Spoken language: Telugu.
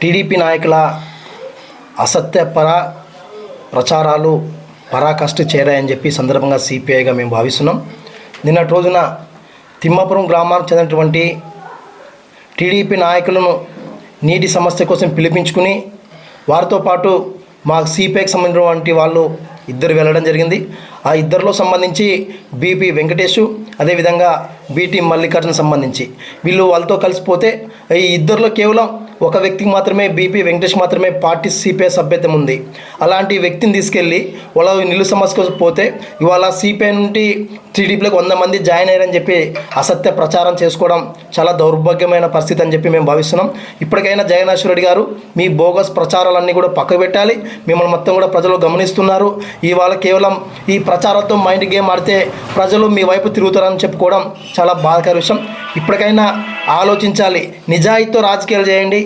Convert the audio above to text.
టీడీపీ నాయకుల అసత్య ప్రచారాలు పరాకాష్ఠ చేరాయని చెప్పి సందర్భంగా సిపిఐగా మేము భావిస్తున్నాం. నిన్నటి రోజున తిమ్మాపురం గ్రామానికి చెందినటువంటి టీడీపీ నాయకులను నీటి సమస్య కోసం పిలిపించుకుని వారితో పాటు మా సిపిఐకి సంబంధించినటువంటి వాళ్ళు ఇద్దరు వెళ్ళడం జరిగింది. ఆ ఇద్దరిలో సంబంధించి బీపీ వెంకటేష్, అదేవిధంగా బీటీ మల్లికార్జున సంబంధించి వీళ్ళు వాళ్ళతో కలిసిపోతే ఈ ఇద్దరిలో కేవలం ఒక వ్యక్తికి మాత్రమే, బీపీ వెంకటేష్ మాత్రమే పార్టీ సిపిఐ సభ్యత్వం ఉంది. అలాంటి వ్యక్తిని తీసుకెళ్ళి వాళ్ళ నిల్లు సమస్య కోసం పోతే ఇవాళ సిపిఐ నుండి టీడీపీలోకి 100 మంది జాయిన్ అయ్యారని చెప్పి అసత్య ప్రచారం చేసుకోవడం చాలా దౌర్భాగ్యమైన పరిస్థితి అని చెప్పి మేము భావిస్తున్నాం. ఇప్పటికైనా జగన్నాథ్ రెడ్డి గారు మీ బోగస్ ప్రచారాలన్నీ కూడా పక్కకు పెట్టాలి. మిమ్మల్ని మొత్తం కూడా ప్రజలు గమనిస్తున్నారు. ఇవాళ కేవలం ఈ ప్రచారాలతో మైండ్ గేమ్ ఆడితే ప్రజలు మీ వైపు తిరుగుతారని చెప్పుకోవడం చాలా బాధాకర విషయం. ఇప్పటికైనా ఆలోచించాలి. నిజాయితీతో రాజకీయాలు చేయండి.